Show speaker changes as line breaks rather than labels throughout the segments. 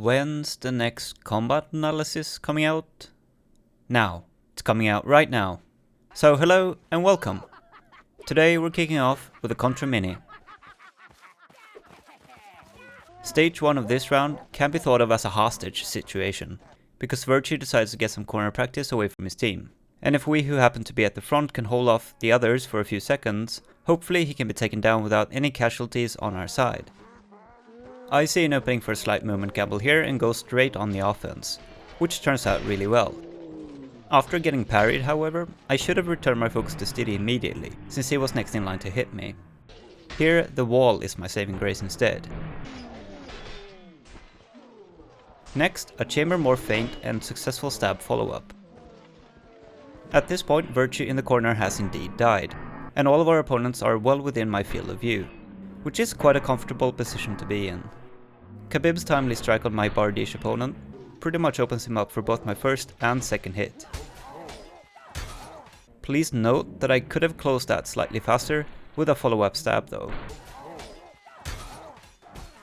When's the next combat analysis coming out? Now. It's coming out right now. So hello and welcome. Today we're kicking off with a contra mini. Stage 1 of this round can be thought of as a hostage situation, because Virtue decides to get some corner practice away from his team. And if we who happen to be at the front can hold off the others for a few seconds, hopefully he can be taken down without any casualties on our side. I see an opening for a slight movement gamble here and go straight on the offense, which turns out really well. After getting parried, however, I should have returned my focus to Steady immediately, since he was next in line to hit me. Here, the wall is my saving grace instead. Next, a chamber morph feint and successful stab follow-up. At this point, Virtue in the corner has indeed died, and all of our opponents are well within my field of view, which is quite a comfortable position to be in. Khabib's timely strike on my Bardiche opponent pretty much opens him up for both my first and second hit. Please note that I could have closed that slightly faster with a follow-up stab though.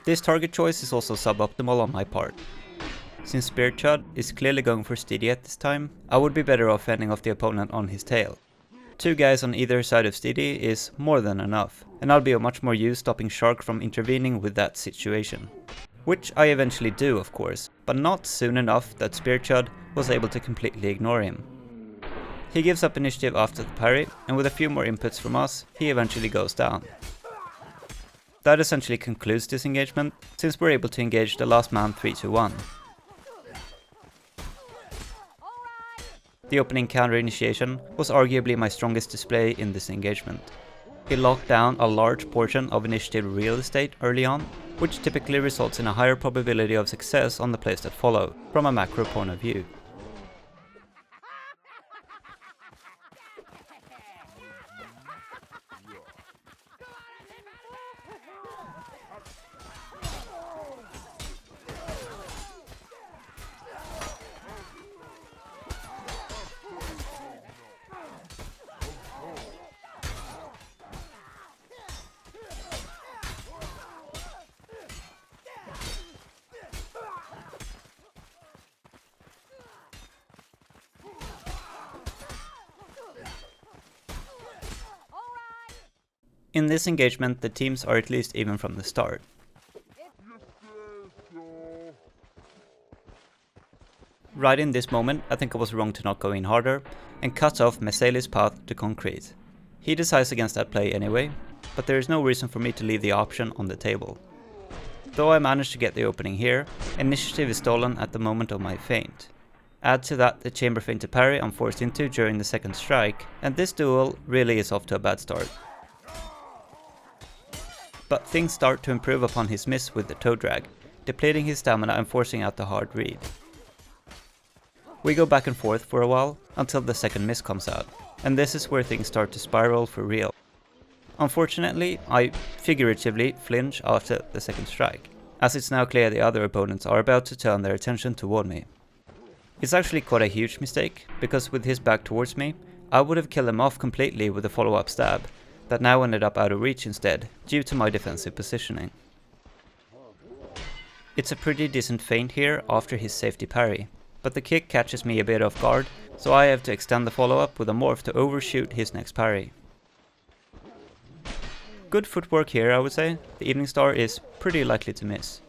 This target choice is also suboptimal on my part. Since Spear Chud is clearly going for Steady at this time, I would be better off fending off the opponent on his tail. 2 guys on either side of Steady is more than enough, and I'll be of much more use stopping Shark from intervening with that situation. Which I eventually do, of course, but not soon enough that Spear Chud was able to completely ignore him. He gives up initiative after the parry, and with a few more inputs from us, he eventually goes down. That essentially concludes this engagement, since we're able to engage the last man 3-1. The opening counter initiation was arguably my strongest display in this engagement. It locked down a large portion of initiative real estate early on, which typically results in a higher probability of success on the plays that follow, from a macro point of view. In this engagement, the teams are at least even from the start. Right in this moment, I think I was wrong to not go in harder, and cut off Meseli's path to concrete. He decides against that play anyway, but there is no reason for me to leave the option on the table. Though I managed to get the opening here, initiative is stolen at the moment of my feint. Add to that the chamber feint to parry I'm forced into during the second strike, and this duel really is off to a bad start. But things start to improve upon his miss with the toe drag, depleting his stamina and forcing out the hard read. We go back and forth for a while, until the second miss comes out, and this is where things start to spiral for real. Unfortunately, I figuratively flinch after the second strike, as it's now clear the other opponents are about to turn their attention toward me. It's actually quite a huge mistake, because with his back towards me, I would have killed him off completely with a follow-up stab, that now ended up out of reach instead, due to my defensive positioning. It's a pretty decent feint here after his safety parry, but the kick catches me a bit off guard, so I have to extend the follow-up with a morph to overshoot his next parry. Good footwork here, I would say. The Evening Star is pretty likely to miss.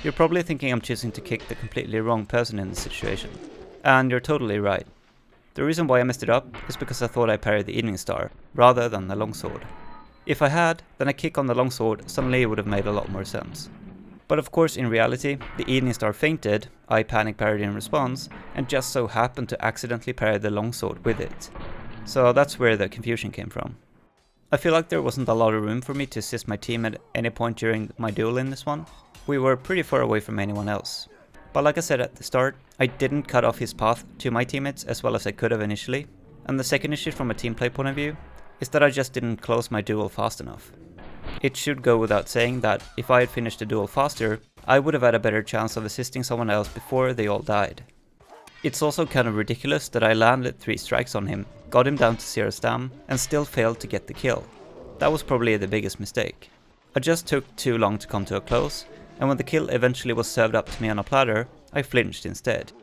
You're probably thinking I'm choosing to kick the completely wrong person in this situation, and you're totally right. The reason why I messed it up is because I thought I parried the Evening Star, rather than the longsword. If I had, then a kick on the longsword suddenly would have made a lot more sense. But of course in reality, the Evening Star feinted, I panic parried in response, and just so happened to accidentally parry the longsword with it. So that's where the confusion came from. I feel like there wasn't a lot of room for me to assist my team at any point during my duel in this one. We were pretty far away from anyone else. But like I said at the start, I didn't cut off his path to my teammates as well as I could have initially, and the second issue from a team play point of view is that I just didn't close my duel fast enough. It should go without saying that if I had finished the duel faster, I would have had a better chance of assisting someone else before they all died. It's also kind of ridiculous that I landed 3 strikes on him, got him down to 0 stam, and still failed to get the kill. That was probably the biggest mistake. I just took too long to come to a close, and when the kill eventually was served up to me on a platter, I flinched instead.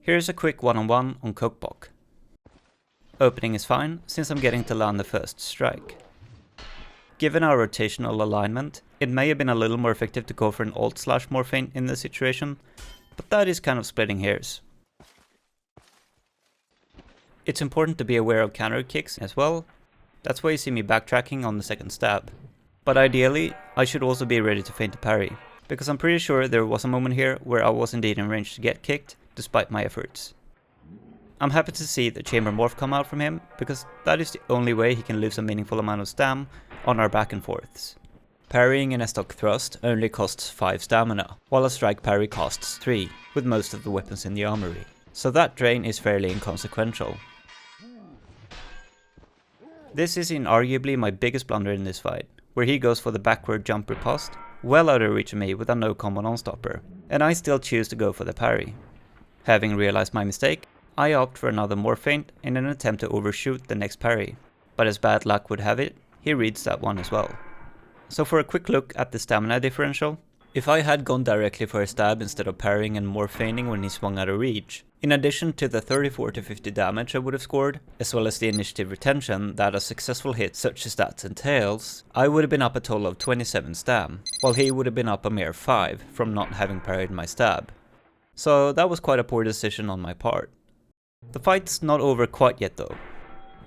Here's a quick one-on-one on Kokbok. Opening is fine, since I'm getting to land the first strike. Given our rotational alignment, it may have been a little more effective to go for an alt/more feint in this situation, but that is kind of splitting hairs. It's important to be aware of counter kicks as well, that's why you see me backtracking on the second stab. But ideally, I should also be ready to feint a parry, because I'm pretty sure there was a moment here where I was indeed in range to get kicked, despite my efforts. I'm happy to see the chamber morph come out from him, because that is the only way he can lose a meaningful amount of stam on our back and forths. Parrying in a stock thrust only costs 5 stamina, while a strike parry costs 3, with most of the weapons in the armory. So that drain is fairly inconsequential. This is inarguably my biggest blunder in this fight, where he goes for the backward jump riposte, well out of reach of me with a no combo non-stopper, and I still choose to go for the parry. Having realized my mistake, I opt for another morph feint in an attempt to overshoot the next parry, but as bad luck would have it, he reads that one as well. So for a quick look at the stamina differential, if I had gone directly for a stab instead of parrying and morph feinting when he swung out of reach, in addition to the 34 to 50 damage I would have scored, as well as the initiative retention that a successful hit such as that entails, I would have been up a total of 27 stam, while he would have been up a mere 5 from not having parried my stab. So that was quite a poor decision on my part. The fight's not over quite yet though.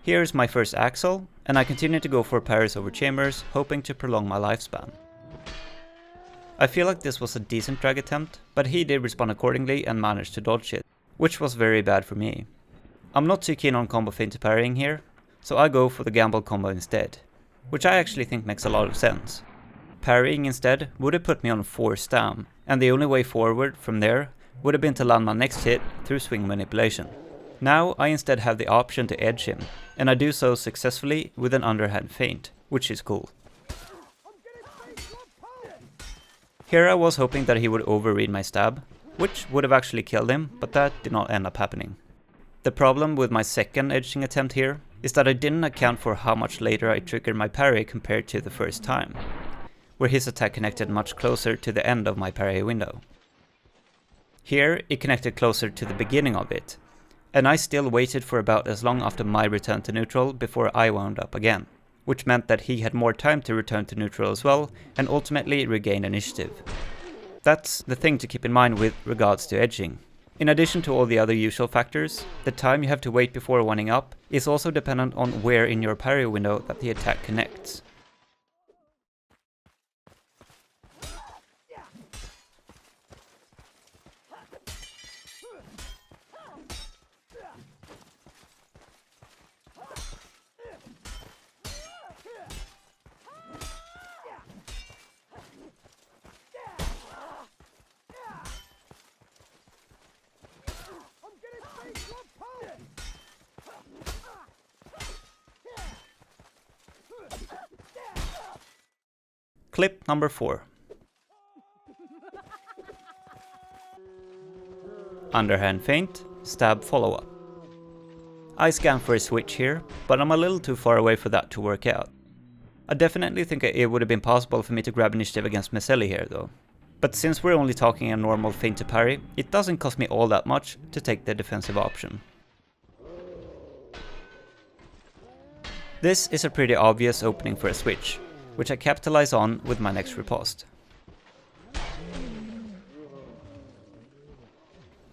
Here's my first axle, and I continue to go for parries over chambers, hoping to prolong my lifespan. I feel like this was a decent drag attempt, but he did respond accordingly and managed to dodge it, which was very bad for me. I'm not too keen on combo feint to parrying here, so I go for the gamble combo instead, which I actually think makes a lot of sense. Parrying instead would have put me on 4 stam, and the only way forward from there would have been to land my next hit through swing manipulation. Now I instead have the option to edge him, and I do so successfully with an underhand feint, which is cool. Here I was hoping that he would overread my stab, which would have actually killed him, but that did not end up happening. The problem with my second edging attempt here is that I didn't account for how much later I triggered my parry compared to the first time, where his attack connected much closer to the end of my parry window. Here it connected closer to the beginning of it, and I still waited for about as long after my return to neutral before I wound up again, which meant that he had more time to return to neutral as well and ultimately regain initiative. That's the thing to keep in mind with regards to edging. In addition to all the other usual factors, the time you have to wait before winding up is also dependent on where in your parry window that the attack connects. Clip number 4. Underhand feint, stab follow-up. I scan for a switch here, but I'm a little too far away for that to work out. I definitely think it would have been possible for me to grab initiative against Meselli here though. But since we're only talking a normal feint to parry, it doesn't cost me all that much to take the defensive option. This is a pretty obvious opening for a switch, which I capitalize on with my next riposte.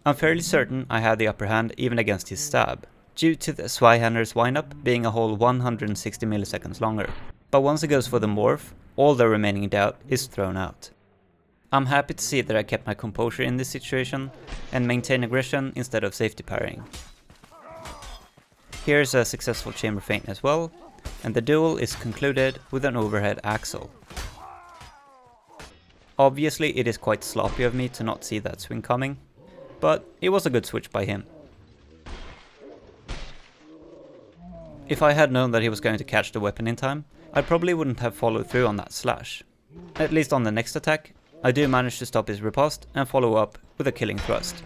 I'm fairly certain I had the upper hand even against his stab, due to the Zweihander's windup being a whole 160 milliseconds longer, but once it goes for the morph, all the remaining doubt is thrown out. I'm happy to see that I kept my composure in this situation and maintained aggression instead of safety parrying. Here's a successful chamber feint as well, and the duel is concluded with an overhead axle. Obviously it is quite sloppy of me to not see that swing coming, but it was a good switch by him. If I had known that he was going to catch the weapon in time, I probably wouldn't have followed through on that slash. At least on the next attack, I do manage to stop his riposte and follow up with a killing thrust.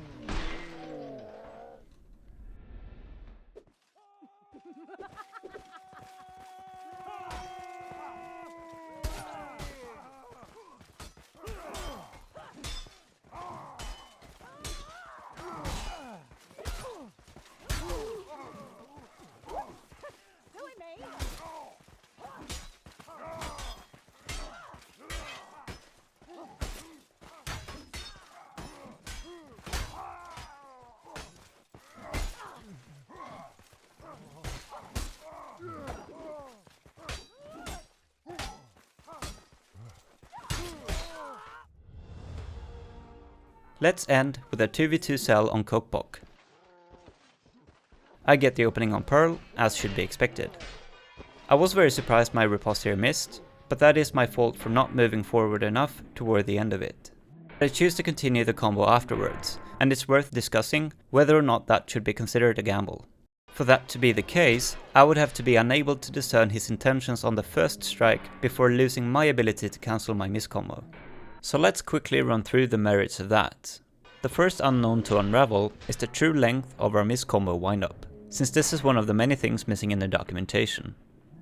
Let's end with a 2v2 cell on Kokbok. I get the opening on Pearl, as should be expected. I was very surprised my riposte here missed, but that is my fault for not moving forward enough toward the end of it. I choose to continue the combo afterwards, and it's worth discussing whether or not that should be considered a gamble. For that to be the case, I would have to be unable to discern his intentions on the first strike before losing my ability to cancel my miss combo. So let's quickly run through the merits of that. The first unknown to unravel is the true length of our miss combo windup, since this is one of the many things missing in the documentation.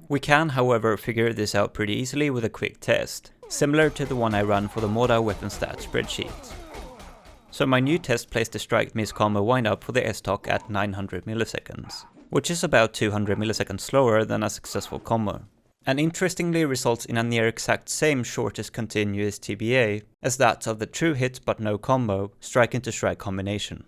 We can, however, figure this out pretty easily with a quick test, similar to the one I ran for the MORDHAU weapon stat spreadsheet. So my new test placed the strike miss combo windup for the S-Talk at 900 milliseconds, which is about 200 milliseconds slower than a successful combo. And interestingly results in a near exact same shortest continuous TBA as that of the true hit but no combo strike into strike combination.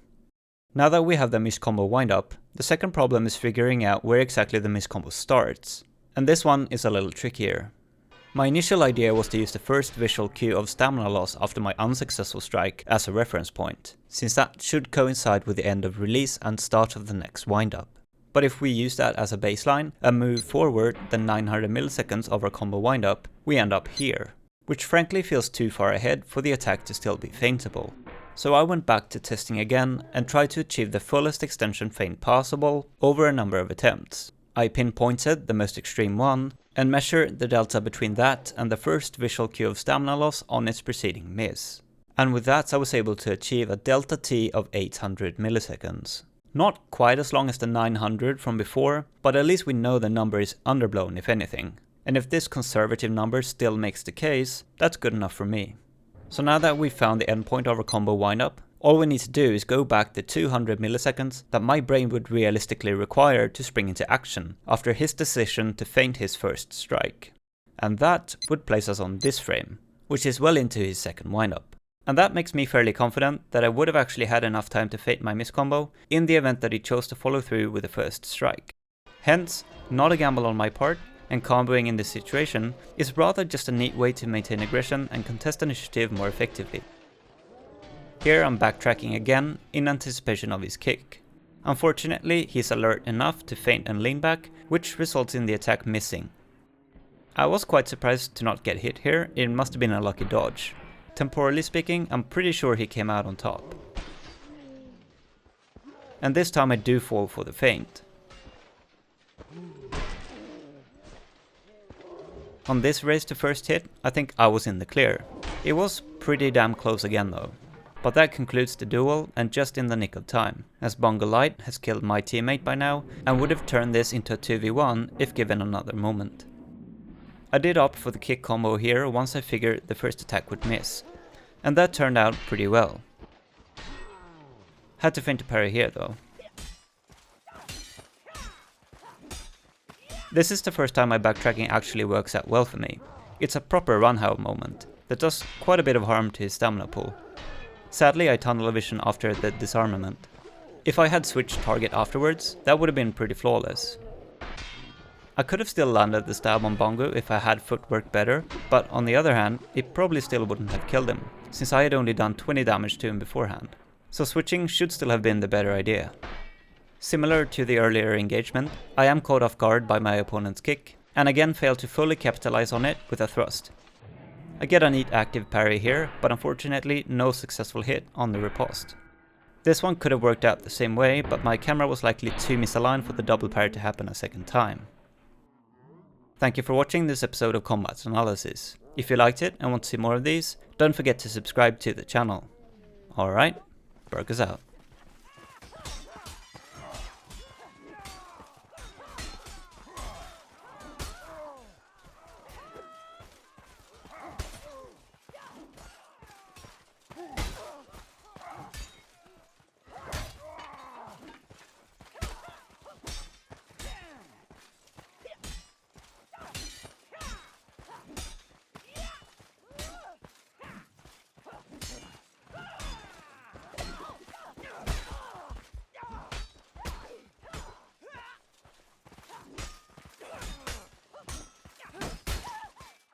Now that we have the miss combo windup, the second problem is figuring out where exactly the miss combo starts, and this one is a little trickier. My initial idea was to use the first visual cue of stamina loss after my unsuccessful strike as a reference point, since that should coincide with the end of release and start of the next windup. But if we use that as a baseline and move forward the 900 milliseconds of our combo windup, we end up here, which frankly feels too far ahead for the attack to still be feintable. So I went back to testing again and tried to achieve the fullest extension feint possible over a number of attempts. I pinpointed the most extreme one and measured the delta between that and the first visual cue of stamina loss on its preceding miss. And with that I was able to achieve a delta T of 800 milliseconds. Not quite as long as the 900 from before, but at least we know the number is underblown if anything. And if this conservative number still makes the case, that's good enough for me. So now that we've found the endpoint of our combo windup, all we need to do is go back the 200 milliseconds that my brain would realistically require to spring into action after his decision to feint his first strike. And that would place us on this frame, which is well into his second windup. And that makes me fairly confident that I would have actually had enough time to feint my miss combo in the event that he chose to follow through with the first strike. Hence, not a gamble on my part, and comboing in this situation is rather just a neat way to maintain aggression and contest initiative more effectively. Here I'm backtracking again in anticipation of his kick. Unfortunately, he's alert enough to feint and lean back, which results in the attack missing. I was quite surprised to not get hit here, it must have been a lucky dodge. Temporally speaking, I'm pretty sure he came out on top. And this time I do fall for the feint. On this race to first hit, I think I was in the clear. It was pretty damn close again though. But that concludes the duel, and just in the nick of time, as Bongo Light has killed my teammate by now and would have turned this into a 2v1 if given another moment. I did opt for the kick combo here once I figured the first attack would miss, and that turned out pretty well. Had to feint to parry here though. This is the first time my backtracking actually works out well for me. It's a proper Runhow moment that does quite a bit of harm to his stamina pool. Sadly I tunnel vision after the disarmament. If I had switched target afterwards, that would have been pretty flawless. I could have still landed the stab on Bongo if I had footwork better, but on the other hand, it probably still wouldn't have killed him, since I had only done 20 damage to him beforehand, so switching should still have been the better idea. Similar to the earlier engagement, I am caught off guard by my opponent's kick, and again fail to fully capitalize on it with a thrust. I get a neat active parry here, but unfortunately no successful hit on the riposte. This one could have worked out the same way, but my camera was likely too misaligned for the double parry to happen a second time. Thank you for watching this episode of Combat Analysis. If you liked it and want to see more of these, don't forget to subscribe to the channel. Alright, Burkus out.